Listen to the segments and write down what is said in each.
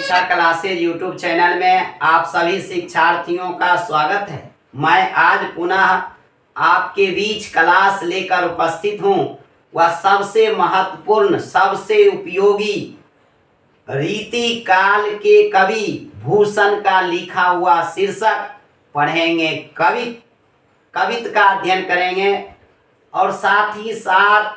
शिक्षा classes YouTube channel में आप सभी शिक्षार्थियों का स्वागत है। मैं आज पुनः आपके बीच क्लास लेकर उपस्थित हूँ। वह सबसे महत्वपूर्ण, सबसे उपयोगी रीति काल के कवि भूषण का लिखा हुआ शीर्षक पढ़ेंगे। कवित्व का अध्ययन करेंगे और साथ ही साथ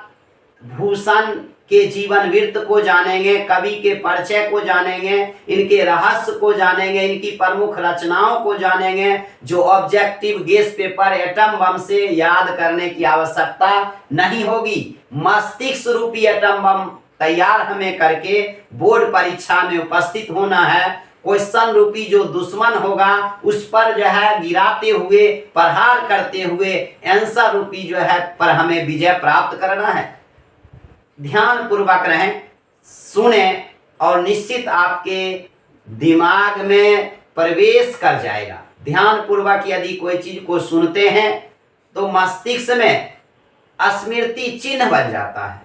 भूषण के जीवन वृत्त को जानेंगे, कवि के परिचय को जानेंगे, इनके रहस्य को जानेंगे, इनकी प्रमुख रचनाओं को जानेंगे, जो objective guess paper atom bomb से याद करने की आवश्यकता नहीं होगी। मस्तिष्क रूपी एटम बम तैयार हमें करके बोर्ड परीक्षा में उपस्थित होना है। क्वेश्चन रूपी जो दुश्मन होगा उस पर जो है गिराते हुए, प्रहार करते हुए आंसर रूपी जो है पर हमें विजय प्राप्त करना है। ध्यान पूर्वक रहें, सुने और निश्चित आपके दिमाग में प्रवेश कर जाएगा। ध्यान पूर्वक यदि कोई चीज को सुनते हैं तो मस्तिष्क में स्मृति चिन्ह बन जाता है।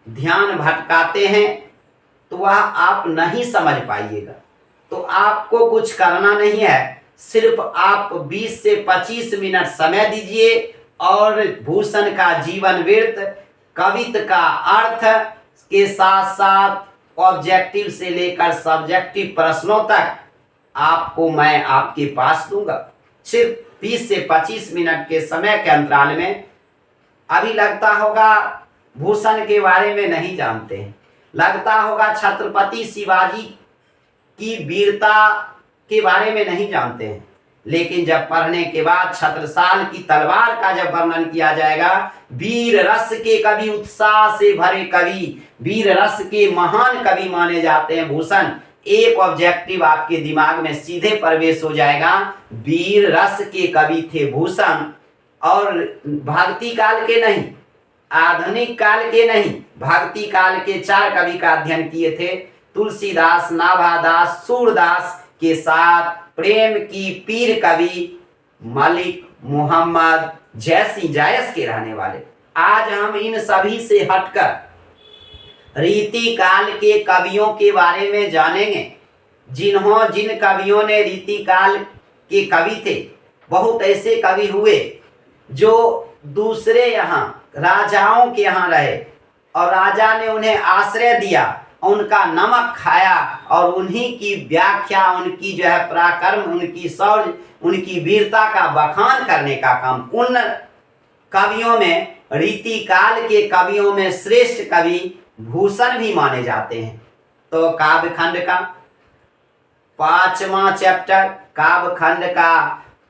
ध्यान भटकाते हैं तो वह आप नहीं समझ पाइएगा। तो आपको कुछ करना नहीं है, सिर्फ आप 20 से 25 मिनट समय दीजिए और भूषण का जीवन वृत्त, कवित्व का अर्थ के साथ साथ ऑब्जेक्टिव से लेकर सब्जेक्टिव प्रश्नों तक आपको मैं आपके पास दूंगा, सिर्फ 20 से 25 मिनट के समय के अंतराल में। अभी लगता होगा भूषण के बारे में नहीं जानते हैं, लगता होगा छत्रपति शिवाजी की वीरता के बारे में नहीं जानते हैं, लेकिन जब पढ़ने के बाद छत्रसाल की तलवार का जब वर्णन किया जाएगा, वीर रस के कवि, उत्साह से भरे कवि, वीर रस के महान कवि माने जाते हैं भूषण, एक ऑब्जेक्टिव आपके दिमाग में सीधे प्रवेश हो जाएगा। वीर रस के कवि थे भूषण, और भक्ति काल के नहीं, आधुनिक काल के नहीं, भक्ति काल के 4 कवि का अध्ययन किए थे। तुलसीदास, नाभादास, सूरदास के साथ प्रेम की पीर कवि मलिक मोहम्मद जैसी जायस के रहने वाले। आज हम इन सभी से हटकर रीति काल के कवियों के बारे में जानेंगे। जिन कवियों ने रीति काल के कवि थे, बहुत ऐसे कवि हुए जो दूसरे यहाँ राजाओं के यहाँ रहे और राजा ने उन्हें आश्रय दिया, उनका नमक खाया और उन्हीं की व्याख्या, उनकी जो है पराक्रम, उनकी शौर्य, उनकी वीरता का बखान करने का काम। उन कवियों में, रीति काल के कवियों में श्रेष्ठ कवि भूषण भी माने जाते हैं। तो काव्यखंड का 5वां चैप्टर, काव्यखंड का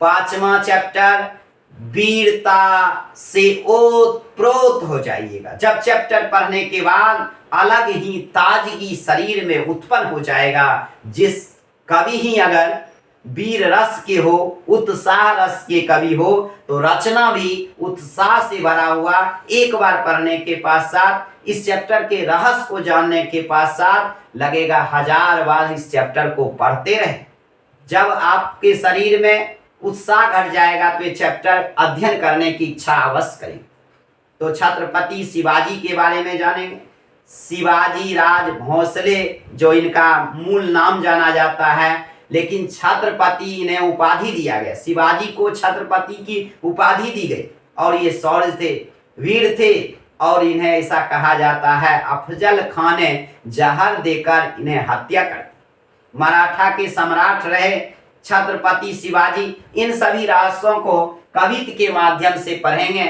5वां चैप्टर, वीरता से ओतप्रोत हो जाइएगा। जब चैप्टर पढ़ने के बाद अलग ही ताजगी शरीर में उत्पन्न हो जाएगा। जिस कवि ही अगर वीर रस के हो, उत्साह रस के कवि हो, तो रचना भी उत्साह से भरा हुआ, एक बार पढ़ने के पश्चात, इस चैप्टर के रहस्य को जानने के पश्चात लगेगा 1000 बार इस चैप्टर को पढ़ते रहे। जब आपके शरीर में उत्साह घट जाएगा तो ये चैप्टर अध्ययन करने की इच्छा अवश्य करें। तो छत्रपति शिवाजी के बारे में जानेंगे। शिवाजी राज भोसले जो इनका मूल नाम जाना जाता है, लेकिन छत्रपति इन्हें उपाधि दिया गया। शिवाजी को छत्रपति की उपाधि दी गई और ये शौर्य थे, वीर थे, और इन्हें ऐसा कहा जाता है अफजल खान ने जहर देकर इन्हें हत्या कर दी। मराठा के सम्राट रहे छत्रपति शिवाजी। इन सभी रहस्यों को कवित्व के माध्यम से पढ़ेंगे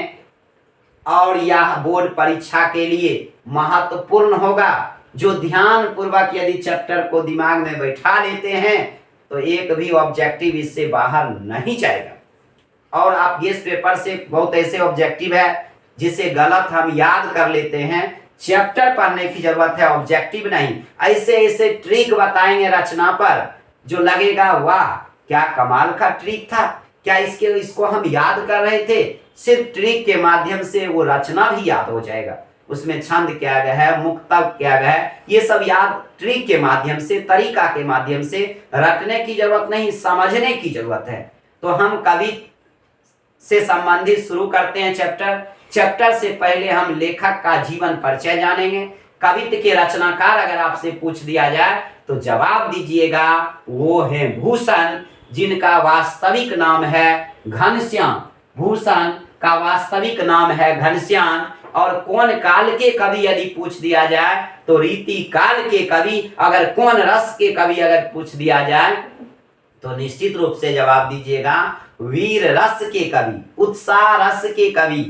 और यह बोर्ड परीक्षा के लिए महत्वपूर्ण होगा। जो ध्यान पूर्वक यदि चैप्टर को दिमाग में बैठा लेते हैं तो एक भी ऑब्जेक्टिव इससे बाहर नहीं जाएगा। और आप गेस पेपर से बहुत ऐसे ऑब्जेक्टिव है जिसे गलत हम याद कर लेते हैं। चैप्टर पढ़ने की जरूरत है, ऑब्जेक्टिव नहीं। ऐसे ऐसे ट्रिक बताएंगे रचना पर जो लगेगा वाह क्या कमाल का ट्रिक था, क्या इसको हम याद कर रहे थे। सिर्फ ट्रिक के माध्यम से वो रचना भी याद हो जाएगा। उसमें छंद क्या गया है, मुक्तक क्या गया है, ये सब याद ट्रिक के माध्यम से, तरीका के माध्यम से। रटने की जरूरत नहीं, समझने की जरूरत है। तो हम कवि से संबंधित शुरू करते हैं चैप्टर। चैप्टर से पहले हम लेखक का जीवन परिचय जानेंगे, कवित्त के रचनाकार अगर आपसे पूछ दिया जाए तो जवाब दीजिएगा वो है भूषण, जिनका वास्तविक नाम है घनश्याम। भूषण का वास्तविक नाम है घनश्याम। और कौन काल के कवि यदि पूछ दिया जाए तो रीति काल के कवि। अगर कौन रस के कवि अगर पूछ दिया जाए तो निश्चित रूप से जवाब दीजिएगा वीर रस के कवि, उत्साह रस के कवि,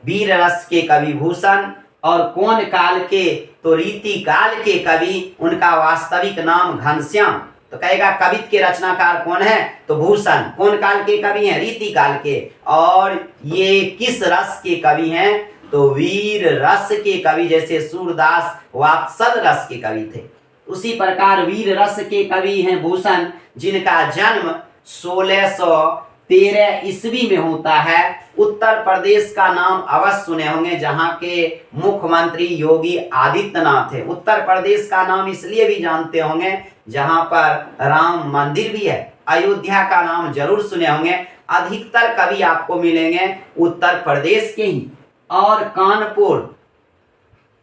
वीर रस के कवि भूषण। और कौन काल के तो रीति काल के कवि, उनका वास्तविक नाम घनश्याम। तो कहेगा कवित्त के रचनाकार कौन है तो भूषण। कौन काल के कवि हैं रीति काल के। और ये किस रस के कवि हैं तो वीर रस के कवि। जैसे सूरदास वात्सल रस के कवि थे, उसी प्रकार वीर रस के कवि हैं भूषण, जिनका जन्म 1613 ईस्वी में होता है। उत्तर प्रदेश का नाम अवश्य सुने होंगे, जहां के मुख्यमंत्री योगी आदित्यनाथ थे। उत्तर प्रदेश का नाम इसलिए भी जानते होंगे जहां पर राम मंदिर भी है। अयोध्या का नाम जरूर सुने होंगे। अधिकतर कवि आपको मिलेंगे उत्तर प्रदेश के ही। और कानपुर,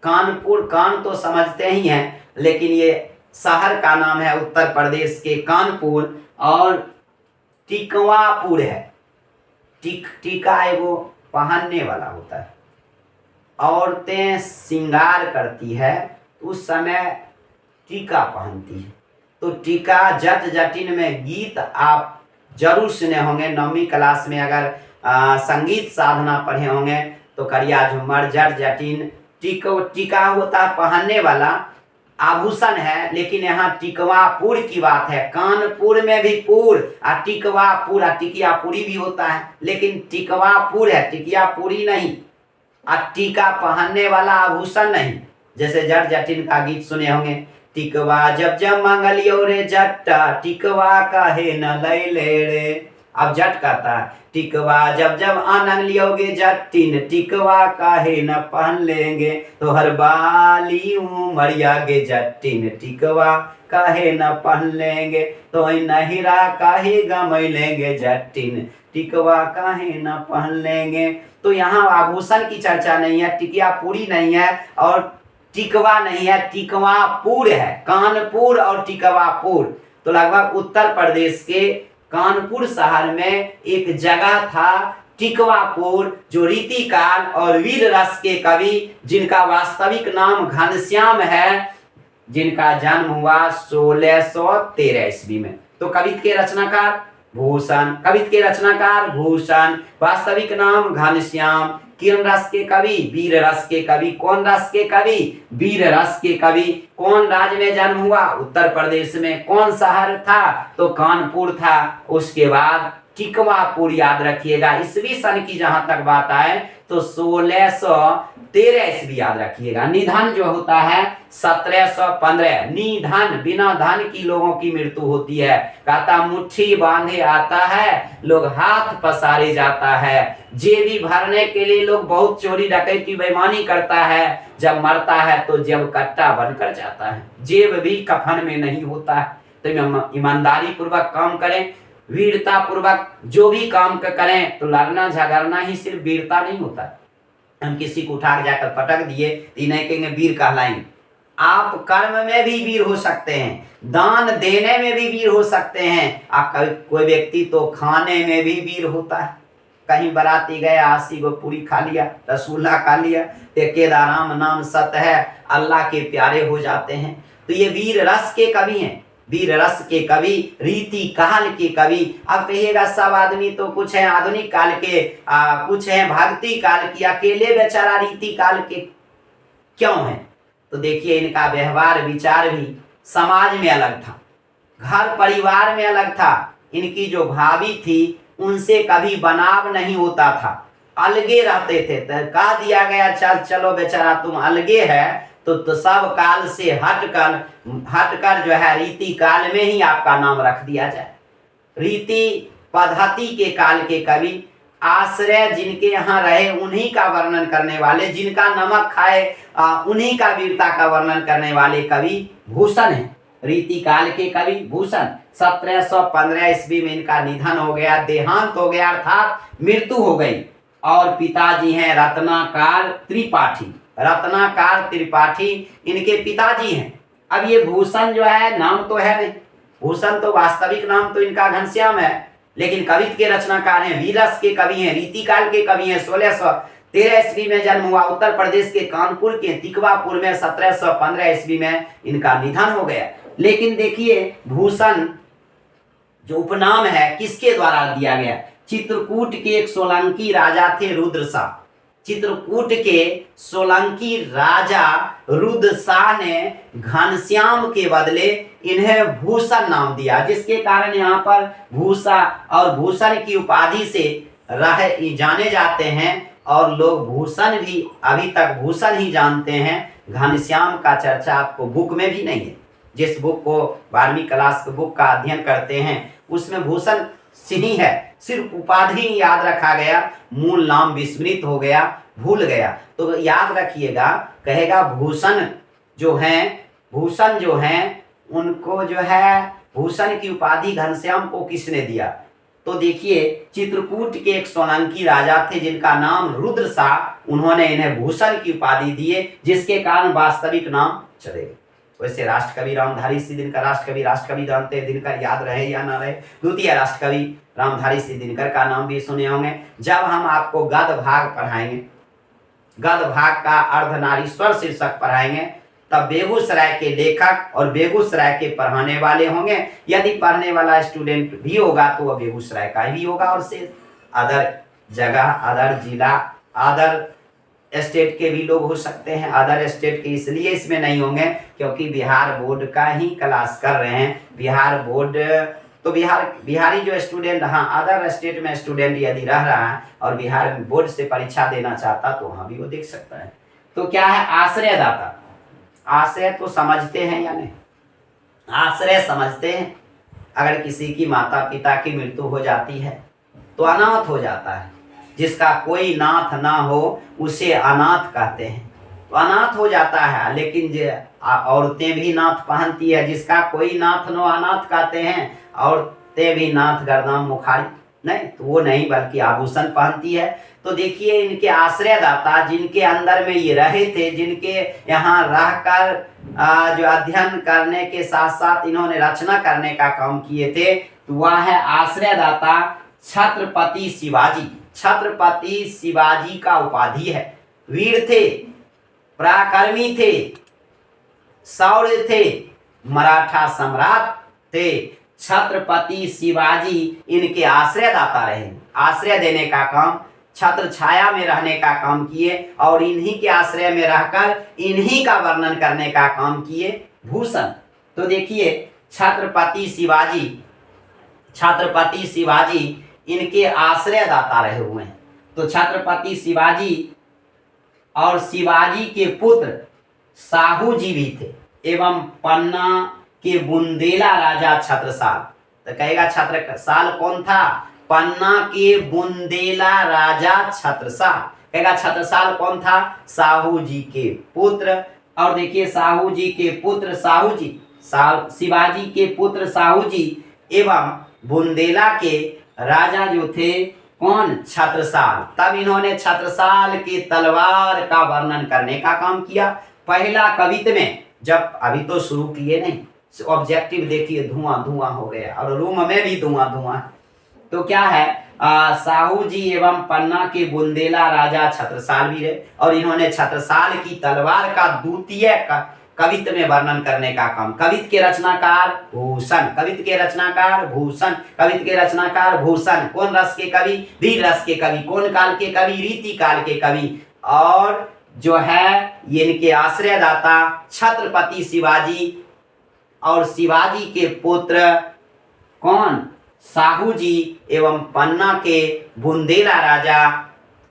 कान तो समझते ही हैं, लेकिन ये शहर का नाम है उत्तर प्रदेश के कानपुर। और टिकवापुर है। टीका वो पहनने वाला होता है। औरतें श्रृंगार करती है उस समय टीका पहनती है। तो टीका जट जटिन में गीत आप जरूर सुने होंगे। 9वीं क्लास में अगर संगीत साधना पढ़े होंगे तो करिया झूमर जट जटिन। टीका होता है पहनने वाला आभूषण है। लेकिन यहाँ टिकवापुर की बात है। कानपुर में भी पुर और टिकवापुर, टिकियापुरी भी होता है, लेकिन टिकवापुर है, टिकियापुरी नहीं। और टीका पहनने वाला आभूषण नहीं। जैसे जट जटिन का गीत सुने होंगे, टिकवा जब जब मंगलियो रे जट्टा, टिकवा काहे न लैले रे। अब जट कहता है टिकवा जब जब आनंद लियोगे जटिन, टिकवा काहे न पहन लेंगे। तो हर बाली उमरिया गे जटिन, टिकवा काहे न पहन लेंगे। तो नहिरा काहे गमई लेंगे जटिन, टिकवा काहे न पहन लेंगे। तो यहाँ आभूषण की चर्चा नहीं है, टिकियापुरी नहीं है और टिकवा नहीं है, टिकवापुर है। कानपुर और टिकवापुर। तो लगभग उत्तर प्रदेश के कानपुर शहर में एक जगह था टिकवापुर, जो रीति काल और वीर रस के कवि, जिनका वास्तविक नाम घनश्याम है, जिनका जन्म हुआ 1613 ईस्वी में। तो कवित्त के रचनाकार भूषण, कवित्त के रचनाकार भूषण, वास्तविक नाम घनश्याम। किन रस के कवि वीर रस के कवि। कौन रस के कवि वीर रस के कवि। कौन राज्य में जन्म हुआ उत्तर प्रदेश में। कौन शहर था तो कानपुर था। उसके बाद टिकवापुर याद रखिएगा। ईस्वी सन की जहां तक बात आए तो 1613 ईस्वी याद रखिएगा। निधन जो होता है 1715। निधन बिना धन की लोगों की मृत्यु होती है। कहता मुट्ठी बांधे आता है, लोग हाथ पसारे जाता है। जेबी भरने के लिए लोग बहुत चोरी डकैती बेईमानी करता है। जब मरता है तो जेब कट्टा बनकर जाता है। जेब भी कफन में नहीं होता है। तो ईमानदारी पूर्वक काम करें, वीरता पूर्वक जो भी काम करें। तो लड़ना झगड़ना ही सिर्फ वीरता नहीं होता। हम किसी को उठा जाकर पटक दिए तो नहीं कहेंगे वीर कहलाएंगे। आप कर्म में भी वीर हो सकते हैं, दान देने में भी वीर हो सकते हैं। आप कोई व्यक्ति तो खाने में भी वीर होता है। कहीं बराती गए, 80 गो पूरी खा लिया, रसगुल्ला खा लिया, केदाराम नाम सत है, अल्लाह के प्यारे हो जाते हैं। तो ये वीर रस के कवि हैं, वीर रस के कवि, रीति काल के कवि। अब कहिएगा सब आदमी तो कुछ है आधुनिक काल के, कुछ है भक्ति काल की, अकेले बेचारा रीति काल के क्यों है। तो देखिए इनका व्यवहार विचार भी समाज में अलग था, घर परिवार में अलग था। इनकी जो भाभी थी उनसे कभी बनाव नहीं होता था, अलगे रहते थे। तो कह दिया गया चलो बेचारा तुम अलगे है तो सब काल से हटकर जो है रीति काल में ही आपका नाम रख दिया जाए। रीति पद्धति के काल के कवि, आश्रय जिनके यहाँ रहे उन्हीं का वर्णन करने वाले, जिनका नमक खाए उन्हीं का वीरता का वर्णन करने वाले कवि भूषण है। रीति काल के कवि भूषण। 1715 ईस्वी में इनका निधन हो गया, देहांत हो गया, अर्थात मृत्यु हो गई। और पिताजी हैं रत्नाकर त्रिपाठी। रत्नाकर त्रिपाठी इनके पिताजी हैं। अब ये भूषण जो है नाम तो है नहीं, भूषण तो वास्तविक नाम तो इनका घनश्याम है, लेकिन कवित्व के रचनाकार हैं, वीररस के कवि हैं, रीतिकाल के कवि हैं। 1613 ईस्वी में जन्म हुआ। उत्तर प्रदेश के कानपुर के तिकवापुर में 1715 ईस्वी में इनका निधन हो गया। लेकिन देखिए भूषण जो उपनाम है किसके द्वारा दिया गया? चित्रकूट के एक सोलंकी राजा थे रुद्रशाह। चित्रकूट के सोलंकी राजा रुद्रशाह ने घनश्याम के बदले इन्हें भूषण नाम दिया, जिसके कारण यहाँ पर भूषा और भूषण की उपाधि से जाने जाते हैं और लोग भूषण भी अभी तक भूषण ही जानते हैं। घनश्याम का चर्चा आपको बुक में भी नहीं है। जिस बुक को 12वीं क्लास के बुक का अध्ययन करते हैं उसमें भूषण सिंह है, सिर्फ उपाधि याद रखा गया, मूल नाम विस्मृत हो गया, भूल गया। तो याद रखिएगा, कहेगा भूषण जो हैं उनको जो है भूषण की उपाधि घनश्याम को किसने दिया? तो देखिए चित्रकूट के एक सोलंकी राजा थे जिनका नाम रुद्रशाह, उन्होंने इन्हें भूषण की उपाधि दिए, जिसके कारण वास्तविक नाम चले गए। वैसे राष्ट्रकवि रामधारी सिंह दिनकर, राष्ट्रकवि जानते हैं दिनकर, याद रहे या ना रहे। द्वितीय राष्ट्रकवि रामधारी सिंह दिनकर का नाम भी सुने होंगे। जब हम आपको गद्य भाग पढ़ाएंगे, गद्य भाग का अर्धनारीश्वर शीर्षक पढ़ाएंगे, तब बेगूसराय के लेखक और बेगूसराय के पढ़ाने वाले होंगे। यदि पढ़ने वाला स्टूडेंट भी होगा तो वह बेगूसराय का ही होगा, और से अदर जगह, अदर जिला, अदर स्टेट के भी लोग हो सकते हैं। अदर स्टेट के इसलिए इसमें नहीं होंगे क्योंकि बिहार बोर्ड का ही क्लास कर रहे हैं। बिहार बोर्ड तो बिहारी जो स्टूडेंट, हाँ अदर स्टेट में स्टूडेंट यदि रह रहा है और बिहार बोर्ड से परीक्षा देना चाहता तो वहाँ भी वो देख सकता है। तो क्या है आश्रयदाता? आश्रय तो समझते हैं या नहीं? आश्रय समझते हैं। अगर किसी की माता पिता की मृत्यु हो जाती है तो अनाथ हो जाता है। जिसका कोई नाथ ना हो उसे अनाथ कहते हैं, तो अनाथ हो जाता है। लेकिन जो औरतें भी नाथ पहनती है, जिसका कोई नाथ न अनाथ कहते हैं। औरतें भी नाथ गर्दन मुखारी नहीं, तो वो नहीं बल्कि आभूषण पहनती है। तो देखिए इनके आश्रयदाता जिनके अंदर में ये रहे थे, जिनके यहाँ रहकर जो अध्ययन करने के साथ साथ इन्होंने रचना करने का काम किए थे, तो वह है आश्रयदाता छत्रपति शिवाजी। छत्रपति शिवाजी का उपाधि है। वीर थे, पराक्रमी थे, शौर्य थे, मराठा सम्राट थे। छत्रपति शिवाजी इनके आश्रयदाता रहे। आश्रय देने का काम, छत्र छाया में रहने का काम किए और इन्हीं के आश्रय में रहकर इन्हीं का वर्णन करने का काम किए भूषण। तो देखिए छत्रपति शिवाजी इनके आश्रयदाता रहे हुए हैं। तो छत्रपति शिवाजी और शिवाजी के पुत्र साहू जी भी थे एवं पन्ना के बुंदेला राजा छत्रसाल। तो कहेगा छत्रसाल कौन था? पन्ना के बुंदेला राजा छत्रसाल। कहेगा छत्रसाल कौन था? साहू जी के पुत्र। और देखिए साहू जी के पुत्र साहू जी, शिवाजी के पुत्र साहू जी एवं बुंदेला के राजा जो थे कौन? छत्रसाल। तब इन्होंने छत्रसाल के तलवार का वर्णन करने का काम किया। पहला कवित्व में, जब अभी तो शुरू किए नहीं, ऑब्जेक्टिव देखिए धुआं धुआं हो गया और रूम में भी धुआं धुआं। तो क्या है साहू जी एवं पन्ना के बुंदेला राजा छत्रसाल भी रहे और इन्होंने छत्रसाल की तलवार का द्वितीय कवित्व में वर्णन करने का काम। कवित्व के रचनाकार भूषण, कवित्व के रचनाकार भूषण, कवित्व के रचनाकार भूषण। कौन रस के कवि? वीर रस के कवि। कौन काल के कवि? रीति काल के कवि। और जो है ये इनके आश्रयदाता छत्रपति शिवाजी और शिवाजी के पुत्र कौन? साहू जी एवं पन्ना के बुंदेला राजा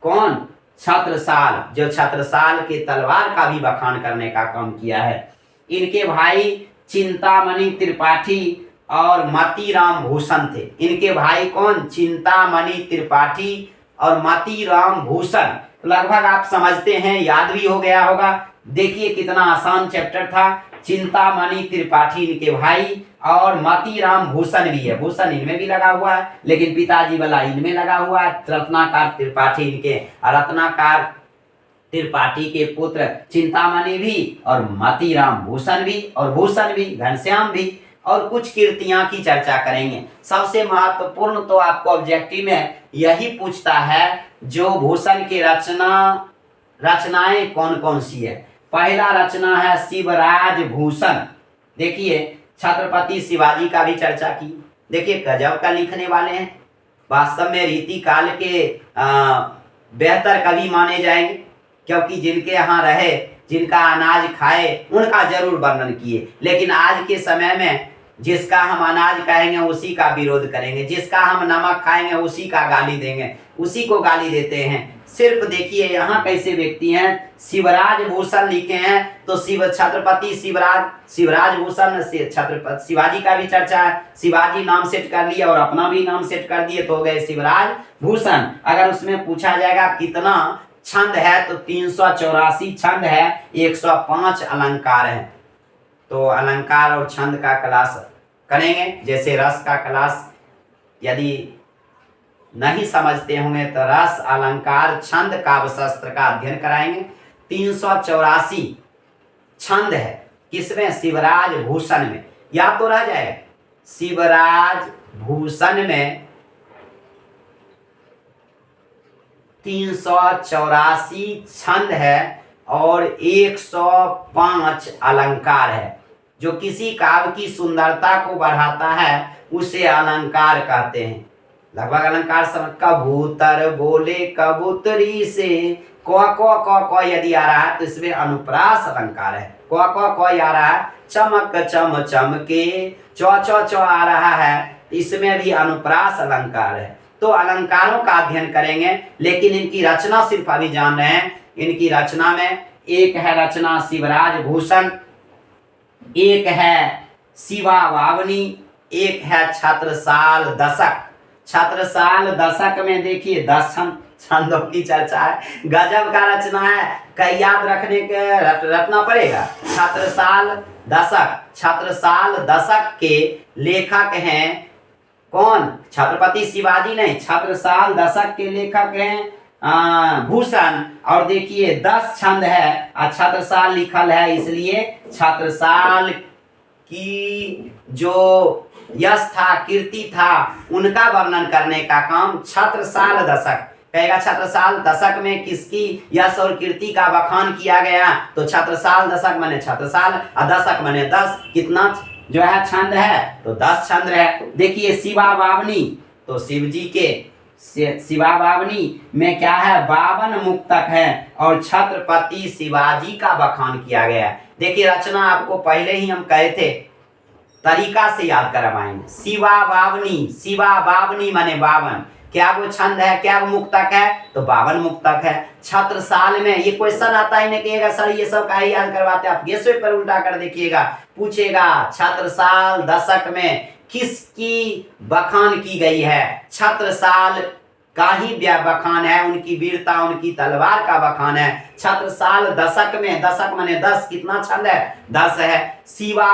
कौन? छत्रसाल, जो छत्रसाल के तलवार का भी बखान करने का काम किया है। इनके भाई चिंतामणि त्रिपाठी और मतीराम भूषण थे। इनके भाई कौन? चिंतामणि त्रिपाठी और मतीराम भूषण। लगभग आप समझते हैं, याद भी हो गया होगा। देखिए कितना आसान चैप्टर था। चिंतामणि त्रिपाठी इनके भाई और मतीराम भूषण भी है। भूषण इनमें भी लगा हुआ है, लेकिन पिताजी वाला इनमें लगा हुआ है। रत्नाकर त्रिपाठी इनके, रत्नाकर त्रिपाठी के पुत्र चिंतामणि भी और मतीराम भूषण भी और भूषण भी घनश्याम भी और कुछ कीर्तियां की चर्चा करेंगे। सबसे महत्वपूर्ण तो आपको ऑब्जेक्टिव में यही पूछता है जो भूषण की रचनाएं कौन कौन सी है। पहला रचना है शिवराज भूषण। देखिए छत्रपति शिवाजी का भी चर्चा की। देखिए गजब का लिखने वाले हैं, वास्तव में रीति काल के बेहतर कवि माने जाएंगे, क्योंकि जिनके यहाँ रहे, जिनका अनाज खाए, उनका जरूर वर्णन किए। लेकिन आज के समय में जिसका हम अनाज खाएंगे उसी का विरोध करेंगे, जिसका हम नमक खाएंगे उसी का गाली देंगे, उसी को गाली देते हैं। सिर्फ देखिए यहाँ कैसे व्यक्ति हैं, शिवराज भूषण लिखे हैं तो छत्रपति शिवराज भूषण से छत्रपति शिवाजी का भी चर्चा है। शिवाजी नाम सेट कर लिया और अपना भी नाम सेट कर दिए तो हो गए शिवराज भूषण। अगर उसमें पूछा जाएगा कितना छंद है तो 384 छंद है, 105 अलंकार है। तो अलंकार और छंद का क्लास करेंगे। जैसे रस का क्लास यदि नहीं समझते होंगे तो रस अलंकार छंद काव्य शास्त्र का अध्ययन कराएंगे। 384 छंद है, किसमें? शिवराज भूषण में। या तो रह जाएगा शिवराज भूषण में 384 छंद है और 105 अलंकार है। जो किसी काव्य की सुंदरता को बढ़ाता है उसे अलंकार कहते हैं। लगभग अलंकार समझ। कबूतर बोले कबूतरी से क यदि आ रहा है तो इसमें अनुप्रास अलंकार है। क आ रहा है, चमक चम चमके चौ आ रहा है, इसमें भी अनुप्रास अलंकार है। तो अलंकारों का अध्ययन करेंगे, लेकिन इनकी रचना सिर्फ अभी जान रहे हैं। इनकी रचना में एक है रचना शिवराज भूषण, एक है शिवा वावनी, एक है छत्रसाल दशक। छत्रसाल दशक में देखिए 10 छंदों की चर्चा है। गजब का रचना है, कई याद रखना पड़ेगा। छत्रसाल दशक के लेखक हैं कौन? छत्रपति शिवाजी नहीं, छत्रसाल दशक के लेखक हैं भूषण। और देखिए 10 छंद है और छत्रसाल लिखल है, इसलिए छत्रसाल की जो यश था, कीर्ति था, उनका वर्णन करने का काम छत्रसाल दशक कहेगा। छत्रसाल दशक में किसकी यश और कीर्ति का बखान किया गया? तो छत्रसाल दशक माने छत्रसाल और दशक माने 10। कितना जो है छंद है तो 10 छंद है। देखिए शिवा वावनी, तो शिव जी के शिवा वावनी में क्या है? 52 मुक्तक है और छत्रपति शिवाजी का बखान किया गया है। देखिए रचना आपको पहले ही हम कहे थे, तरीका से याद करवाएंगे। शिवा वावनी माने 52। क्या वो छंद है, क्या वो मुक्तक है? तो 52 मुक्तक है। छत्रसाल में ये क्वेश्चन आता ही नहीं कहेगा सर ये सब काहे याद करवाते आप, गेस पेपर उल्टा कर देखिएगा, पूछेगा छत्रसाल दशक में किसकी बखान की गई है? छत्रसाल का ही बखान है, उनकी वीरता, उनकी तलवार का बखान है। छत्रसाल दशक में, दशक माने 10, कितना छंद है? 10 है। शिवा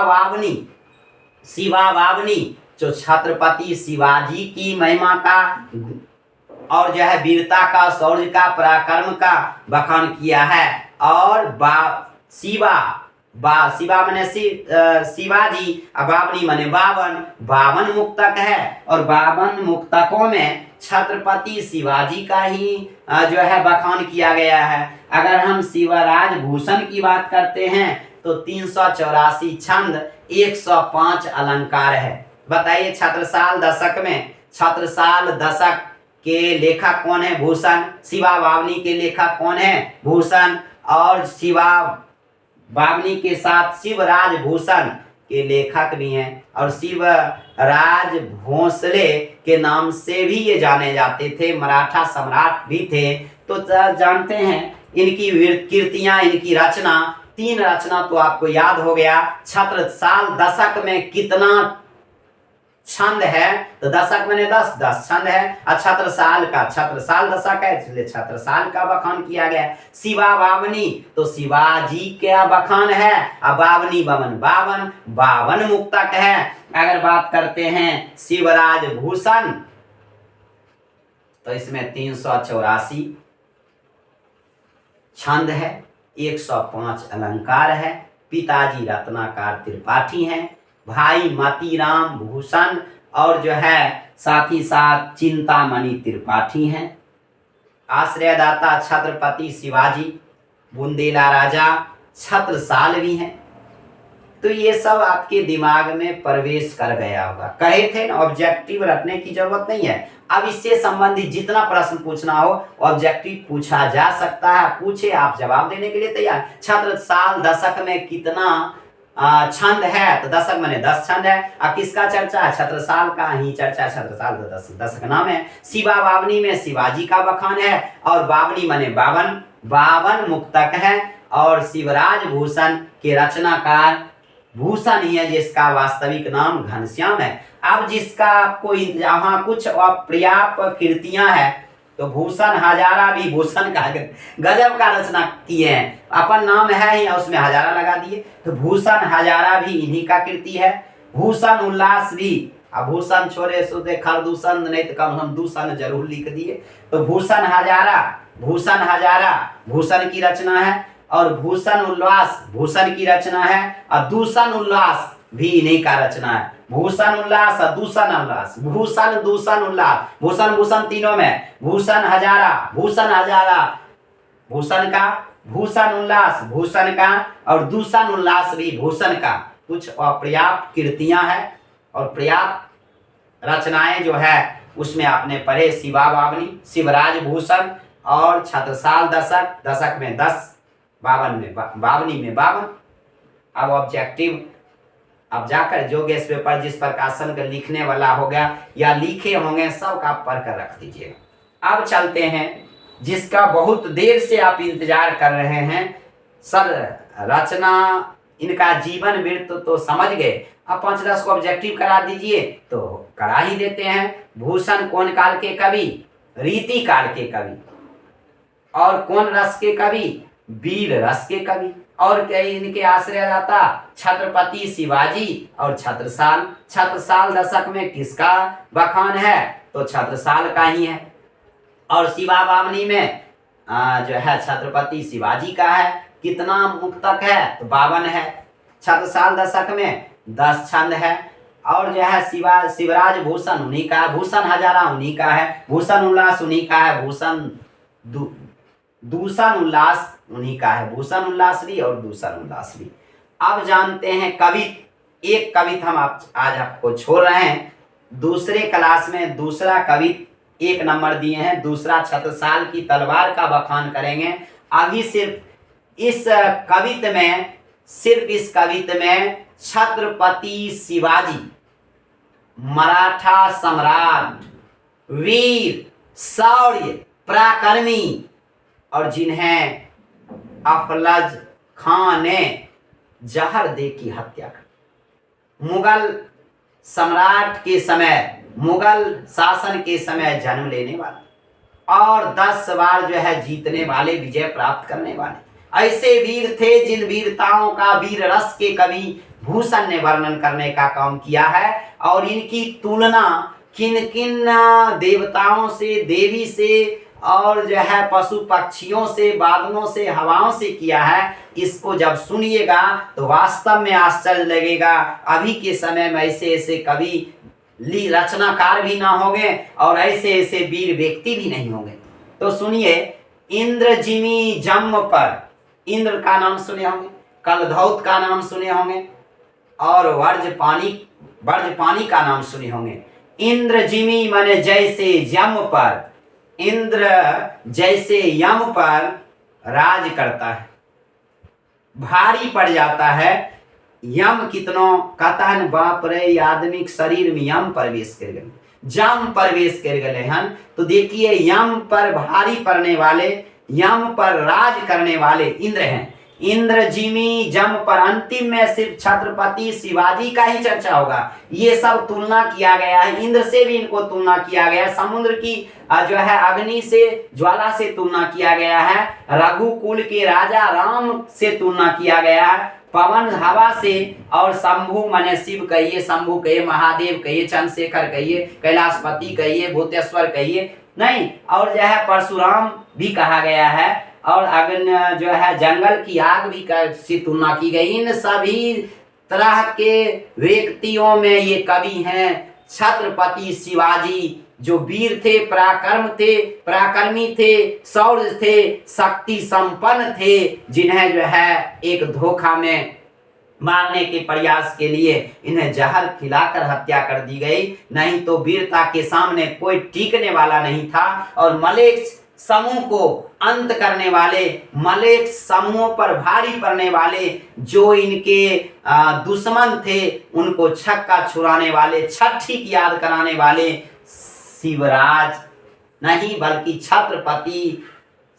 वावनी जो छत्रपति शिवाजी की महिमा का और जो है वीरता का, शौर्य का, पराक्रम का बखान किया है। और शिवा माने शिवाजी, बावनी माने 52 मुक्तक है। और 52 मुक्तकों में छत्रपति शिवाजी का ही जो है बखान किया गया है। अगर हम शिवराज भूषण की बात करते हैं तो 384 छंद, 105 अलंकार है। बताइए छत्रसाल दशक में, छत्रसाल दशक के लेखक कौन है? भूषण। शिवा वावनी के लेखक कौन है? भूषण। और शिवा वावनी के साथ शिवराज भूषण के लेखक भी हैं और शिवराज भोसले के नाम से भी ये जाने जाते थे, मराठा सम्राट भी थे। तो जानते हैं इनकी कीर्तियां, इनकी रचना, 3 रचना तो आपको याद हो गया। छत्रसाल दशक में कितना छंद है? तो दशक मैंने 10 छंद है। और छत्रसाल दशक है, इसलिए छत्रसाल का बखान किया गया। शिवा वावनी तो शिवाजी का बखान है और वावनी 52 मुक्तक है। अगर बात करते हैं शिवराज भूषण तो इसमें 384 छंद है, 105 अलंकार है, पिताजी रत्नाकर त्रिपाठी हैं, भाई मोतीराम भूषण और जो है साथ ही साथ चिंतामणि त्रिपाठी हैं, आश्रयदाता छत्रपति शिवाजी, बुंदेला राजा छत्रसाल भी हैं। तो ये सब आपके दिमाग में प्रवेश कर गया होगा। कहे थे ना ऑब्जेक्टिव रखने की जरूरत नहीं है। अब इससे संबंधित जितना प्रश्न पूछना हो ऑब्जेक्टिव पूछा जा सकता है, पूछे, आप जवाब देने के लिए तैयार। छत्रसाल दशक में कितना छंद है? तो दशक माने 10 छंद है। अब किसका चर्चा है? छत्रसाल का ही चर्चा है। छत्रसाल दशक नाम है। शिवा बावनी में शिवाजी का बखान है और बावनी माने 52 मुक्तक है और शिवराज भूषण के रचनाकार भूषण ही है, जिसका वास्तविक नाम घनश्याम है। अब जिसका आपको यहाँ कुछ अपर्याप्त कृतियां हैं तो भूषण हजारा भी भूषण का गजब का रचना किए हैं। अपन नाम है ही उसमें हजारा लगा दिए, तो भूषण हजारा भी इन्हीं का कृति है। भूषण उल्लास भी, अब भूषण छोड़े सुधे खरदूषण नहीं तो कम हम दूषण जरूर लिख दिए। तो भूषण हजारा भूषण की रचना है और भूषण उल्लास भूषण की रचना है और दूषण उल्लास भी इन्हीं का रचना है। भूषण उल्लास और दूषण उल्लास, भूषण दूषण उल्लास, भूषण तीनों में, भूषण हजारा भूषण का, भूषण उल्लास भूषण का और दूषण उल्लास भी भूषण का। कुछ अपर्याप्त कृतियां हैं और पर्याप्त रचनाएं जो है उसमें आपने पढ़े। शिवा बावनी, शिवराज भूषण और छत्रसाल दशक में 10, बावनी में 52। अब ऑब्जेक्टिव अब जाकर जो गैस पेपर जिस प्रकाशन का लिखने वाला होगा या लिखे होंगे सब का पढ़ कर रख दीजिएगा। अब चलते हैं जिसका बहुत देर से आप इंतजार कर रहे हैं। सर रचना इनका जीवन वृत्त तो समझ गए, अब 5-10 को ऑब्जेक्टिव करा दीजिए तो करा ही देते हैं। भूषण कौन काल के कवि? रीति काल के कवि। और कौन रस के कवि? वीर रस के कवि। और कई इनके आश्रयदाता छत्रपति शिवाजी और छत्रसाल दशक में किसका बखान है? तो छत्रसाल का ही है। और शिवा बावनी में जो है छत्रपति शिवाजी का है। कितना मुक्तक है? तो 52 है। छत्रसाल दशक में 10 छंद है और जो है शिवराज भूषण उन्हीं का है, भूषण हजारा उन्हीं का है, भूषण उल्लास उन्हीं का है, भूषण दूषण उल्लास उन्हीं का है, भूषण उल्लास भी और दूषण उल्लास भी। अब जानते हैं कवित। एक कवित हम आज आपको छोड़ रहे हैं। दूसरे क्लास में दूसरा कवित 1 नंबर दिए हैं, दूसरा छत्रसाल की तलवार का बखान करेंगे। अभी सिर्फ इस कवित में छत्रपति शिवाजी मराठा सम्राट, वीर, शौर्य, पराक्रमी और जिन्हें अफजल खान ने जहर दे की हत्या कर, मुगल सम्राट के समय, मुगल शासन के समय जन्म लेने वाले और 10 बार जो है जीतने वाले, विजय प्राप्त करने वाले ऐसे वीर थे जिन वीरताओं का वीर रस के कवि भूषण ने वर्णन करने का काम किया है। और इनकी तुलना किन किन देवताओं से, देवी से और जो है पशु पक्षियों से, बादलों से, हवाओं से किया है। इसको जब सुनिएगा तो वास्तव में आश्चर्य लगेगा। अभी के समय में ऐसे ऐसे कवि रचनाकार भी ना होंगे और ऐसे ऐसे वीर व्यक्ति भी नहीं होंगे। तो सुनिए, इंद्रजिमी जम्म पर, इंद्र का नाम सुने होंगे, कलधौत का नाम सुने होंगे और वर्जपानी का नाम सुने होंगे। इंद्रजिमी माने जैसे यम पर, इंद्र जैसे यम पर राज करता है, भारी पड़ जाता है। यम कितनों कहता है बाप रे, आदमी के शरीर में यम प्रवेश कर गए, जम प्रवेश कर गए हैं। तो देखिए यम पर भारी पड़ने वाले, यम पर राज करने वाले इंद्र हैं। इंद्रजिमी जम पर, अंतिम में सिर्फ छत्रपति शिवाजी का ही चर्चा होगा। ये सब तुलना किया गया है, इंद्र से भी इनको तुलना किया गया है, समुद्र की जो है अग्नि से, ज्वाला से तुलना किया गया है, रघुकुल के राजा राम से तुलना किया गया है, पवन हवा से, और शंभु माने शिव कहिए, शंभु कहिए, महादेव कहिए, चंद्रशेखर कहिए, कैलाशपति कहिए, भूतेश्वर कहिए, नहीं और जो है परशुराम भी कहा गया है। और अग्नि जो है जंगल की आग भी से तुलना की गई। इन सभी तरह के व्यक्तियों में ये कवि हैं छत्रपति शिवाजी, जो वीर थे, पराक्रमी थे, शौर्य थे, शक्ति संपन्न थे, जिन्हें जो है एक धोखा में मारने के प्रयास के लिए इन्हें जहर खिलाकर हत्या कर दी गई। नहीं तो वीरता के सामने कोई टिकने वाला नहीं था। और मलेच्छ समूह को अंत करने वाले, मलेच्छ समूहों पर भारी पड़ने वाले जो इनके दुश्मन थे, उनको छक्का छुड़ाने वाले, छठी की याद कराने वाले शिवराज नहीं बल्कि छत्रपति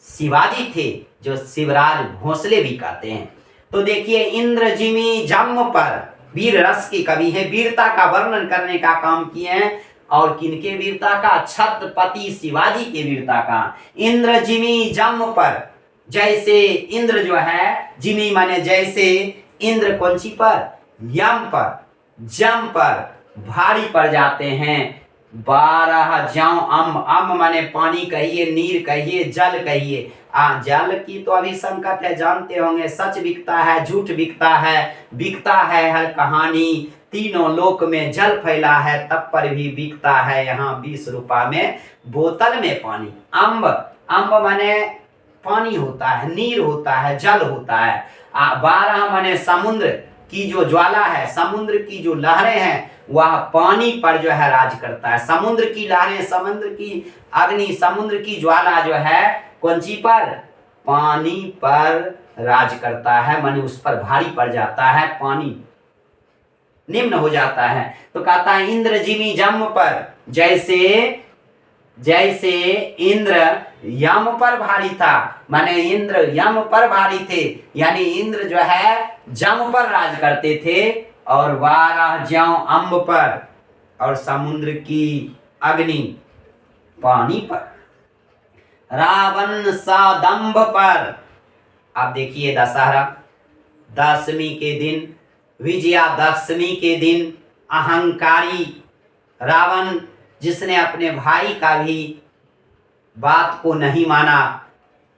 शिवाजी थे, जो शिवराज भोसले भी कहते हैं। तो देखिए, इंद्र जिमी जम्म पर वीर रस के कवि हैं, वीरता का वर्णन करने का काम किए हैं। और किनके वीरता का? छत्रपति शिवाजी के वीरता का। इंद्र जिमी जम्म पर, जैसे इंद्र जो है, जिमी माने जैसे, इंद्र कौन-सी पर? यम पर, जम पर भारी पड़ जाते हैं। 12 ज्यों अम्ब माने पानी कहिए, नीर कहिए, जल कहिए। जल की तो अभी संकट है, जानते होंगे। सच बिकता है, झूठ बिकता है हर कहानी। तीनों लोक में जल फैला है, तब पर भी बिकता है यहाँ 20 रुपया में बोतल में पानी। अम्ब माने पानी होता है, नीर होता है, जल होता है। 12 माने समुद्र की जो ज्वाला है, समुद्र की जो लहरें हैं, वह पानी पर जो है राज करता है। समुद्र की लहरें, समुद्र की अग्नि, समुद्र की ज्वाला जो है कौन सी पर? पानी पर राज करता है, माने उस पर भारी पड़ जाता है, पानी निम्न हो जाता है। तो कहता है इंद्र जिमी जम पर, जैसे इंद्र यम पर भारी था, माने इंद्र यम पर भारी थे, यानी इंद्र जो है जम पर राज करते थे। और 12 ज्यों अम्ब पर, और समुद्र की अग्नि पानी पर, रावण सा दंभ पर। आप देखिए, दशहरा दशमी के दिन, विजयादशमी के दिन अहंकारी रावण, जिसने अपने भाई का भी बात को नहीं माना,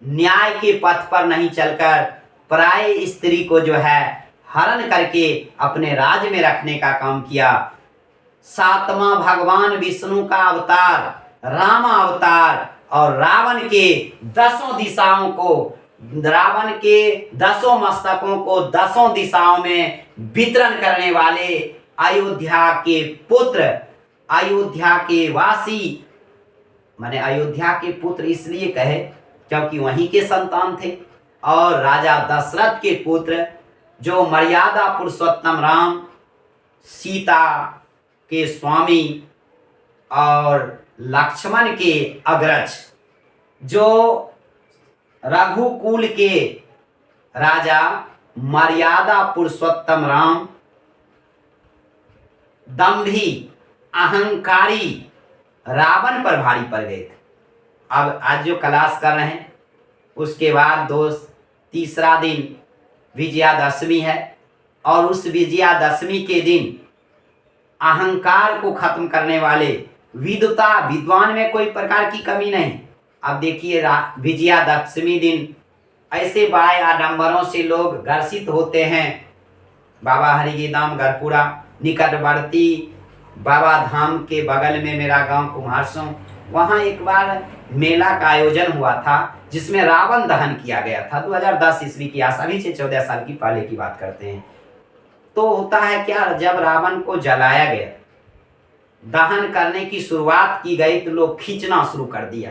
न्याय के पथ पर नहीं चलकर पराये स्त्री को जो है हरण करके अपने राज में रखने का काम किया। 7वां भगवान विष्णु का अवतार, राम अवतार, और रावण के 10 दिशाओं को, रावण के 10 मस्तकों को 10 दिशाओं में वितरण करने वाले अयोध्या के पुत्र, अयोध्या के वासी, माने अयोध्या के पुत्र इसलिए कहे क्योंकि वहीं के संतान थे। और राजा दशरथ के पुत्र, जो मर्यादा पुरुषोत्तम राम, सीता के स्वामी और लक्ष्मण के अग्रज, जो रघुकुल के राजा मर्यादा पुरुषोत्तम राम, दंभी अहंकारी रावण पर भारी पड़ गए थे। अब आज जो क्लास कर रहे हैं, उसके बाद दोस्त तीसरा दिन विजयादशमी है, और उस विजयादशमी के दिन अहंकार को खत्म करने वाले विद्वान में कोई प्रकार की कमी नहीं। अब देखिए, विजयादशमी दिन ऐसे बड़े आडंबरों से लोग ग्रसित होते हैं। बाबा हरिगिदाम गढ़पुरा निकटवर्ती बाबा धाम के बगल में मेरा गांव कुम्हारसों, वहाँ एक बार मेला का आयोजन हुआ था, जिसमें रावण दहन किया गया था। 2010 ईस्वी की, अभी से 14 साल की पहले की बात करते हैं। तो होता है क्या, जब रावण को जलाया गया, दहन करने की शुरुआत की गई, तो लोग खींचना शुरू कर दिया।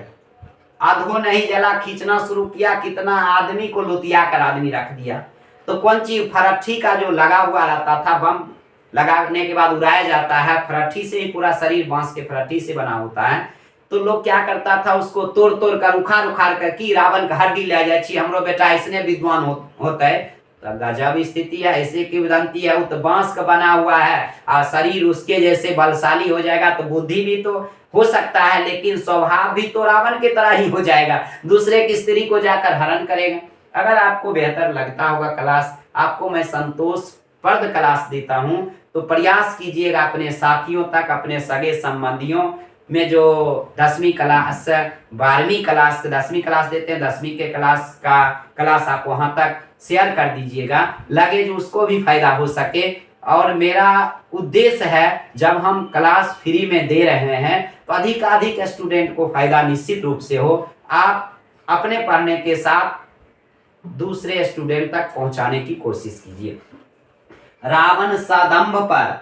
आधो नहीं जला, खींचना शुरू किया, कितना आदमी को लुतिया कर आदमी रख दिया। तो कौन चीज, फरट्ठी का जो लगा हुआ रहता था, बम लगाने के बाद उड़ाया जाता है, फरट्ठी से ही पूरा शरीर बांस के फरट्ठी से बना होता है। तो लोग क्या करता था, उसको तोड़ तोड़ कर, उखाड़ कर की रावण का हड्डी ले जाए छी, हमरो बेटा इसने विद्वान होता है। तो गजब स्थिति है, ऐसे की विदंती है, वो तो बांस का बना हुआ है, और शरीर उसके जैसे बलशाली हो जाएगा, तो बुद्धि भी तो हो सकता है, लेकिन स्वभाव भी तो रावण के तरह ही हो जाएगा, दूसरे की स्त्री को जाकर हरण करेगा। अगर आपको बेहतर लगता होगा क्लास, आपको मैं संतोषप्रद क्लास देता हूँ, तो प्रयास कीजिएगा अपने साथियों तक, अपने सगे संबंधियों में जो 10वीं क्लास 12वीं क्लास 10वीं क्लास देते हैं, 10वीं के क्लास आप वहाँ तक शेयर कर दीजिएगा, लगे जो उसको भी फायदा हो सके। और मेरा उद्देश्य है जब हम क्लास फ्री में दे रहे हैं तो अधिक स्टूडेंट को फायदा निश्चित रूप से हो। आप अपने पढ़ने के साथ दूसरे स्टूडेंट तक पहुंचाने की कोशिश कीजिए। रावण सदंभ पर,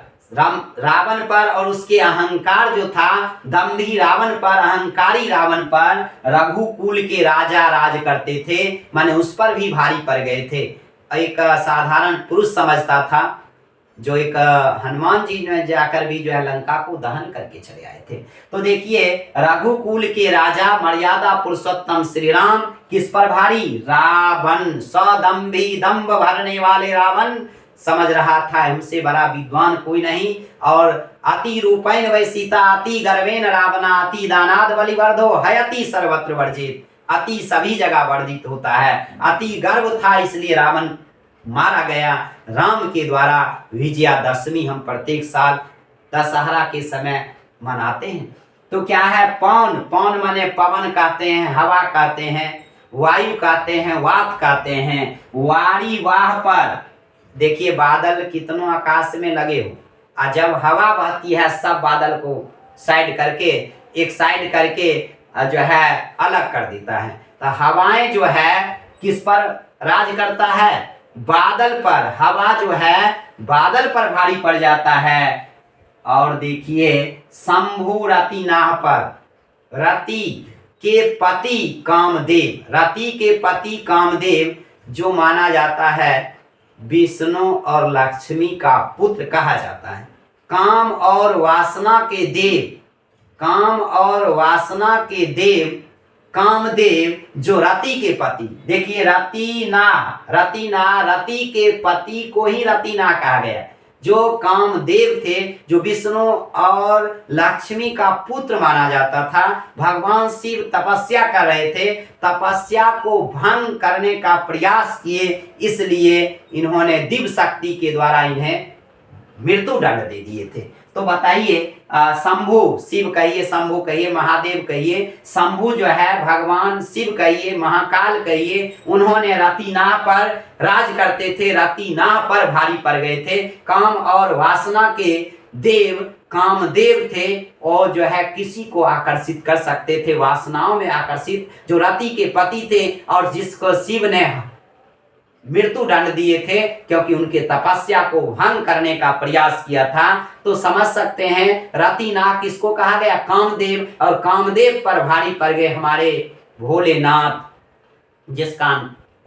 रावण पर और उसके अहंकार जो था, दंभी रावण पर, अहंकारी रावण पर रघुकुल के राजा राज करते थे, माने उस पर भी भारी पड़ गए थे। एक साधारण पुरुष समझता था, जो एक हनुमान जी ने जाकर भी जो है लंका को दहन करके चले आए थे। तो देखिए रघुकुल के राजा मर्यादा पुरुषोत्तम श्री राम किस पर भारी? रावण, सदंभी, दंभ भरने वाले रावण समझ रहा था हमसे बड़ा विद्वान कोई नहीं। और अति रूपेण वै सीता, अति गर्वेण रावणा, अति दानाद बलिवर्धो है, अति सर्वत्र वर्जित। अति सभी जगह वर्जित होता है। अति गर्व था इसलिए रावण मारा गया राम के द्वारा। विजयादशमी हम प्रत्येक साल दशहरा के समय मनाते हैं। तो क्या है? पौन, पौन माने पवन कहते हैं, हवा कहते हैं, वायु कहते हैं, वात कहते हैं। वारी वाह पर देखिए बादल कितनों आकाश में लगे हो, और जब हवा बहती है सब बादल को साइड करके, एक साइड करके जो है अलग कर देता है। तो हवाएं जो है किस पर राज करता है? बादल पर। हवा जो है बादल पर भारी पड़ जाता है। और देखिए शंभु रति नाह पर, रति के पति कामदेव, रति के पति कामदेव जो माना जाता है विष्णु और लक्ष्मी का पुत्र कहा जाता है। काम और वासना के देव, काम और वासना के देव कामदेव जो रति के पति, देखिए रतिना, रति के पति को ही रतिना कहा गया। जो कामदेव थे, जो विष्णु और लक्ष्मी का पुत्र माना जाता था, भगवान शिव तपस्या कर रहे थे, तपस्या को भंग करने का प्रयास किए, इसलिए इन्होंने दिव्य शक्ति के द्वारा इन्हें मृत्यु दंड दे दिए थे। तो बताइए शंभु, शिव कहिए, शंभु कहिए, महादेव कहिए, शंभु जो है भगवान शिव कहिए, महाकाल कहिए, उन्होंने रतिनाह पर राज करते थे, रतिनाह पर भारी पड़ गए थे। काम और वासना के देव कामदेव थे, और जो है किसी को आकर्षित कर सकते थे, वासनाओं में आकर्षित, जो रति के पति थे और जिसको शिव ने मृत्यु दंड दिए थे क्योंकि उनके तपस्या को भंग करने का प्रयास किया था। तो समझ सकते हैं रतिनाथ किसको कहा गया? कामदेव। और कामदेव पर भारी पड़ गए हमारे भोलेनाथ, जिसका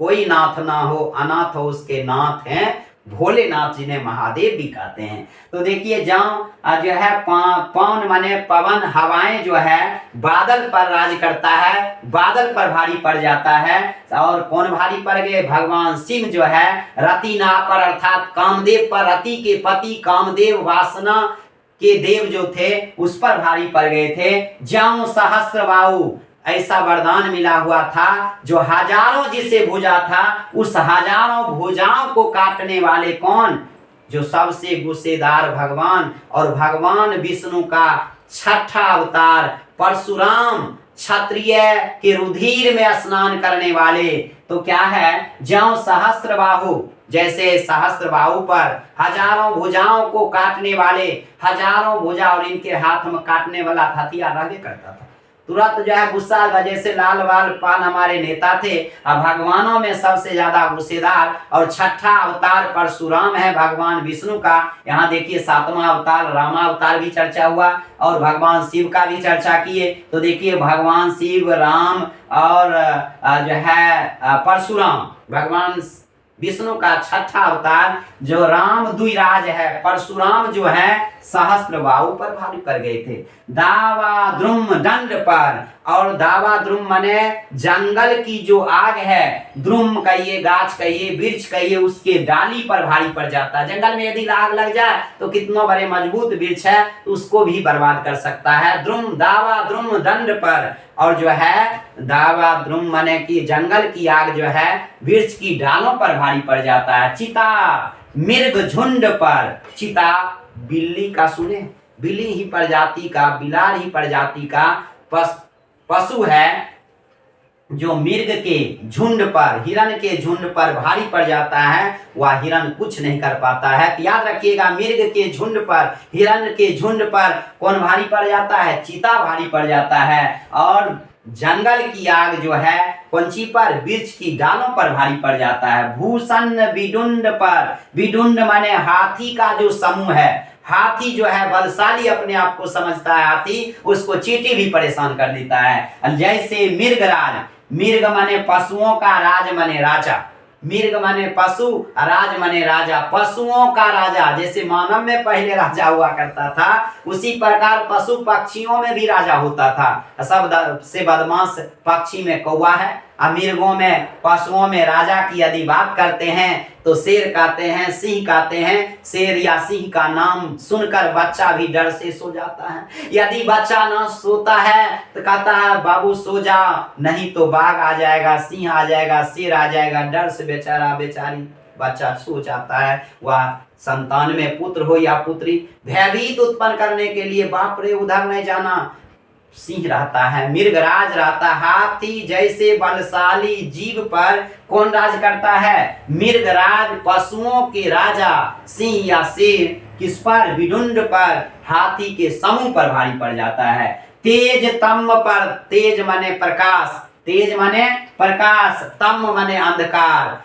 कोई नाथ ना हो, अनाथ हो उसके नाथ हैं भोलेनाथ, जिन्हें महादेव भी कहते हैं। तो देखिए जहाँ जो है पवन माने पवन, हवाएं जो है बादल पर राज करता है, बादल पर भारी पड़ जाता है। और कौन भारी पड़ गए? भगवान शिव जो है रतिनाथ पर, अर्थात कामदेव पर, रति के पति कामदेव वासना के देव जो थे उस पर भारी पड़ गए थे। ज्यों सहस्त्रबाहु, ऐसा वरदान मिला हुआ था, जो हजारों जिसे भुजा था, उस हजारों भुजाओं को काटने वाले कौन? जो सबसे गुस्सेदार भगवान, और भगवान विष्णु का छठा अवतार परशुराम, क्षत्रिय के रुधिर में स्नान करने वाले। तो क्या है? ज्यों सहस्त्रबाहु, जैसे सहस्त्रबाहु पर हजारों भुजाओं को काटने वाले, हजारों भुजा, और इनके हाथ में काटने वाला हथियार रहने करता था। तुरंत जो है गुस्सा, वजह से लाल वाल पान हमारे नेता थे। अब भगवानों में सबसे ज्यादा गुस्सेदार और छठा अवतार परशुराम है भगवान विष्णु का। यहाँ देखिए सातवां अवतार रामावतार भी चर्चा हुआ, और भगवान शिव का भी चर्चा किए। तो देखिए भगवान शिव, राम और जो है परशुराम, भगवान विष्णु का छठा अवतार जो राम द्विराज है, परशुराम जो है सहस्त्रबाहु पर भारी पड़ गए थे। दावा द्रुम दंड पर, और दावा द्रुम माने जंगल की जो आग है, द्रुम कहिए, गाछ कहिए, वृक्ष कहिए, उसके डाली पर भारी पड़ जाता है। जंगल में यदि आग लग जाए तो कितना बड़े मजबूत वृक्ष है उसको भी बर्बाद कर सकता है। द्रुम, दावा द्रुम दंड पर, और जो है दावा द्रुम माने कि जंगल की आग जो है वृक्ष की डालों पर भारी पड़ जाता है। चिता मृग झुंड पर, चिता बिल्ली का सुने, बिल्ली ही प्रजाति का, बिलार ही प्रजाति का पशु है जो मिर्ग के झुंड पर, हिरण के झुंड पर भारी पड़ जाता है, वह हिरण कुछ नहीं कर पाता है। तो याद रखिएगा, मिर्ग के झुंड पर, हिरण के झुंड पर कौन भारी पड़ जाता है? चीता भारी पड़ जाता है। और जंगल की आग जो है कौनसी पर? वृक्ष की डालों पर भारी पड़ जाता है। भूषण विडुंड पर, विडुंड माने हाथी का जो समूह है, हाथी जो है बलशाली अपने आप को समझता है, हाथी उसको चींटी भी परेशान कर देता है। जैसे मिर्गराज, मिर्ग माने पशुओं का, राज माने राजा, मिर्ग माने पशु, राज माने राजा, पशुओं का राजा। जैसे मानव में पहले राजा हुआ करता था, उसी प्रकार पशु पक्षियों में भी राजा होता था। सबसे बदमाश पक्षी में कौवा है। मिर्गों में, पशुओं में राजा की यदि बात करते हैं तो शेर कहते हैं, सिंह कहते हैं। शेर या सिंह का नाम सुनकर बच्चा भी डर से सो जाता है। यदि बच्चा ना सोता है तो कहता है बाबू सो जा, नहीं तो बाघ आ जाएगा, सिंह आ जाएगा, शेर आ जाएगा। डर से बेचारा बेचारी बच्चा सो जाता है। वह संतान में पुत्र हो या पुत्री, भयभीत उत्पन्न करने के लिए बाप रे उधर नहीं जाना, सिंह रहता है, मिर्गराज रहता है। हाथी जैसे बलशाली जीव पर कौन राज करता है? मिर्गराज, पशुओं के राजा। सिंह या शेर किस पर? विडुंड पर, हाथी के समूह पर भारी पड़ जाता है। तेज तम पर, तेज माने प्रकाश, तेज माने प्रकाश, तम माने अंधकार,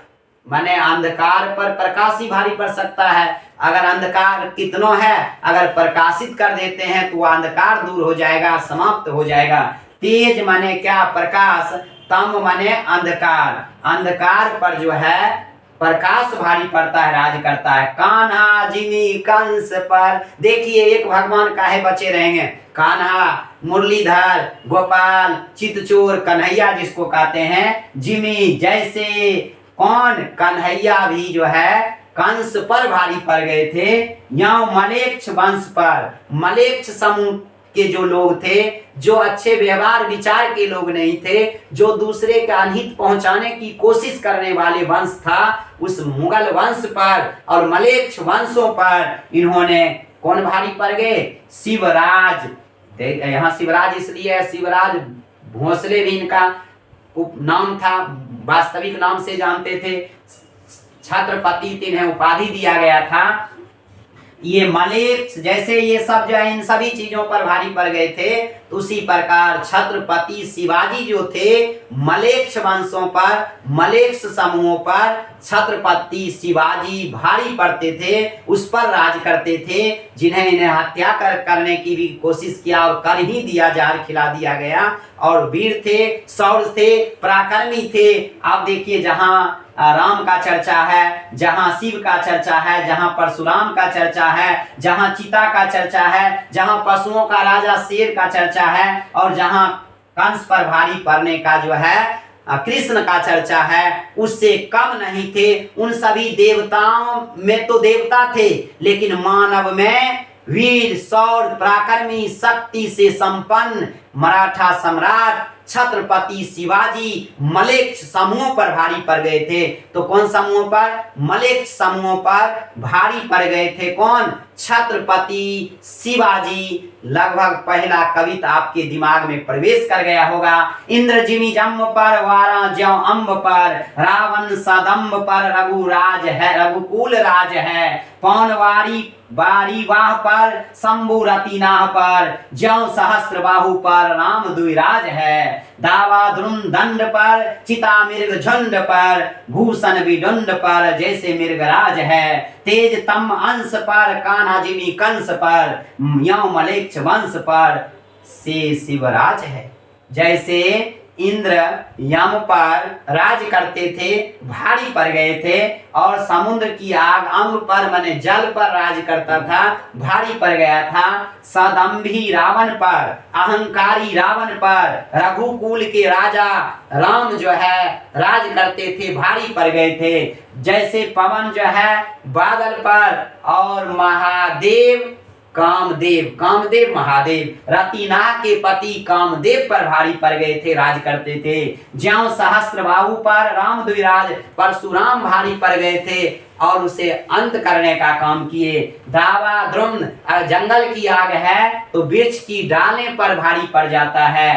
माने अंधकार पर प्रकाश ही भारी पड़ सकता है। अगर अंधकार कितनों है, अगर प्रकाशित कर देते हैं तो वह अंधकार दूर हो जाएगा, समाप्त हो जाएगा। तेज माने क्या? प्रकाश, तम माने अंधकार, अंधकार पर जो है प्रकाश भारी पड़ता है, राज करता है। कान्हा जिमी कंस पर, देखिए एक भगवान काहे बचे रहेंगे? कान्हा, मुरलीधर, गोपाल, चितचोर, कन्हैया जिसको कहते हैं, जिमी जैसे कौन? कन्हैया भी जो है कंस पर भारी पड़ गए थे। यहाँ मलेच्छ वंश पर, मलेच्छ समूह के जो लोग थे, जो अच्छे व्यवहार विचार के लोग नहीं थे, जो दूसरे का अनहित पहुंचाने की कोशिश करने वाले वंश था, उस मुगल वंश पर और मलेच्छ वंशों पर इन्होंने कौन भारी पड़ गए? शिवराज। यहाँ शिवराज इसलिए है, शिवराज भोसले भी इनका नाम था, वास्तविक नाम से जानते थे। छत्रपति इन्हें उपाधि दिया गया था। ये मलेच्छ जैसे ये सब जो है इन सभी चीजों पर भारी पड़ गए थे, तो उसी प्रकार छत्रपति शिवाजी जो थे मलेच्छ वंशों पर, मलेच्छ समूहों पर छत्रपति शिवाजी भारी पड़ते थे, उस पर राज करते थे, जिन्हें इन्हें हत्या करने की भी कोशिश किया और कर ही दिया, जहर खिला दिया गया। और वीर थे, शौर्य थे, पराक्रमी थे। आप देखिए जहाँ राम का चर्चा है, जहाँ शिव का चर्चा है, जहाँ परशुराम का चर्चा है, जहाँ चिता का चर्चा है, जहाँ पशुओं का राजा शेर का चर्चा है, और जहाँ कंस पर भारी पड़ने का जो है कृष्ण का चर्चा है, उससे कम नहीं थे। उन सभी देवताओं में तो देवता थे, लेकिन मानव में वीर, शौर्य, पराक्रमी, शक्ति से संपन्न मराठा सम्राट छत्रपति शिवाजी मलेच्छ समूहों पर भारी पड़ गए थे। तो कौन समूहों पर? मलेच्छ समूहों पर भारी पड़ गए थे। कौन? छत्रपति शिवाजी। लगभग पहला कविता आपके दिमाग में प्रवेश कर गया होगा। इंद्र जिमि जम्ब पर, वारा ज्यों अम्ब पर, रावण सदम्ब पर, रघुराज है, रघुकुल राज है। पौनवारी बारी वाह पर, शंभु रतिनाह पर, ज्यों सहस्त्र बाहु पर, राम द्विराज है। दावा द्रुम दंड पर, चिता मिर्ग झुंड पर, भूषण विडुंड पर, जैसे मिर्गराज है। तेज तम अंश पर, कान्हा जिमी कंस पर, यों मलेच्छ वंश पर से शिवराज है। जैसे इंद्र यम पर राज करते थे, भारी पड़ गए थे, और समुद्र की आग अम्ब पर माने जल पर राज करता था, भारी पड़ गया था। सदम्भी रावण पर, अहंकारी रावण पर, रघुकुल के राजा राम जो है राज करते थे, भारी पड़ गए थे। जैसे पवन जो है बादल पर, और महादेव कामदेव, कामदेव महादेव रतिना के पति कामदेव पर भारी पड़ गए थे, राज करते थे। ज्यों सहस्त्रबाहु पर राम द्विराज परशुराम भारी पड़ गए थे और उसे अंत करने का काम किए। दावा ध्रुम, जंगल की आग है तो वृक्ष की डालें पर भारी पड़ जाता है,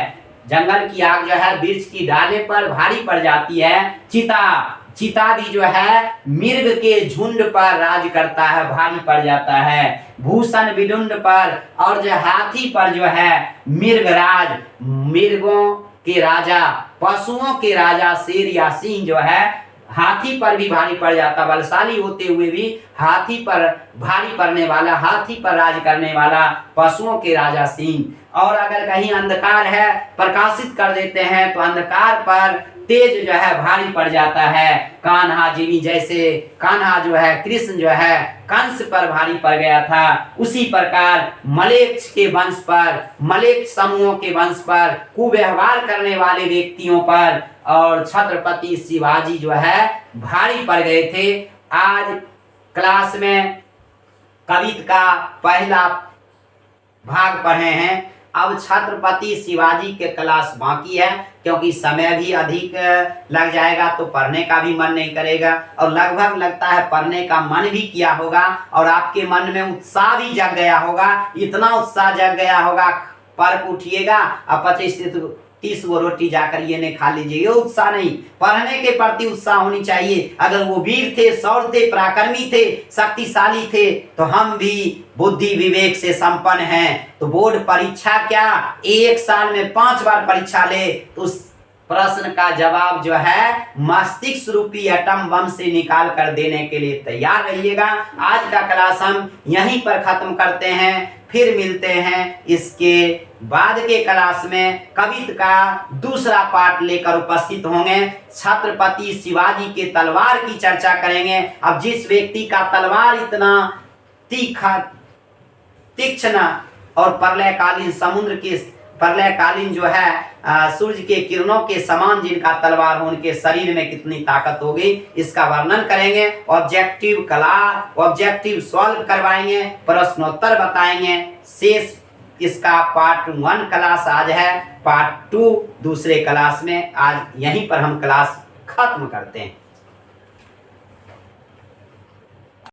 जंगल की आग जो है वृक्ष की डालें पर भारी पड़ जाती है। चिता, चिता भी जो है मृग के झुंड पर राज करता है, भारी पड़ जाता है। भूषण विडुंड पर और जो हाथी पर जो है मृगराज, मृगों के राजा, पशुओं के राजा शेर या सिंह जो है हाथी पर भी भारी पड़ जाता, बलशाली होते हुए भी हाथी पर भारी पड़ने वाला, हाथी पर राज करने वाला पशुओं के राजा सिंह। और अगर कहीं अंधकार है प्रकाशित कर देते हैं तो अंधकार पर तेज जो है भारी पड़ जाता है। कान्हा जी जैसे कान्हा जो है कृष्ण जो है कंस पर भारी पड़ गया था, उसी प्रकार मलेच्छ के वंश पर, मलेच्छ समूहों के वंश पर, कुव्यवहार करने वाले व्यक्तियों पर और छत्रपति शिवाजी जो है भारी पड़ गए थे। आज क्लास में कविता का पहला भाग पढ़े हैं, अब छत्रपति शिवाजी के क्लास बाकी है, क्योंकि समय भी अधिक लग जाएगा तो पढ़ने का भी मन नहीं करेगा और लगभग लगता है पढ़ने का मन भी किया होगा और आपके मन में उत्साह भी जग गया होगा। इतना उत्साह जग गया होगा पर उठिएगा और 25 से 30 वो रोटी जाकर ये नहीं खा लीजिए, ये उत्साह नहीं, पढ़ने के प्रति उत्साह होनी चाहिए। अगर वो वीर थे, शौर थे, पराक्रमी थे, शक्तिशाली थे तो हम भी बुद्धि विवेक से संपन्न हैं। तो बोर्ड परीक्षा क्या, एक साल में 5 बार परीक्षा ले तो उस प्रश्न का जवाब जो है मस्तिष्क रूपी एटम बम से निकाल कर देने के लिए तैयार रहिएगा। आज का क्लास हम यहीं पर खत्म करते हैं, फिर मिलते हैं इसके बाद के क्लास में कविता का दूसरा पार्ट लेकर उपस्थित होंगे। छत्रपति शिवाजी के तलवार की चर्चा करेंगे। अब जिस व्यक्ति का तलवार इतना तीक्ष्ण और प्रलयकालीन समुद्र के प्रलयकालीन जो है सूर्य के किरणों के समान जिनका तलवार हो, उनके शरीर में कितनी ताकत होगी इसका वर्णन करेंगे। ऑब्जेक्टिव ऑब्जेक्टिव सॉल्व करवाएंगे, प्रश्नोत्तर बताएंगे। शेष इसका पार्ट 1 क्लास आज है, पार्ट 2 दूसरे क्लास में। आज यहीं पर हम क्लास खत्म करते हैं।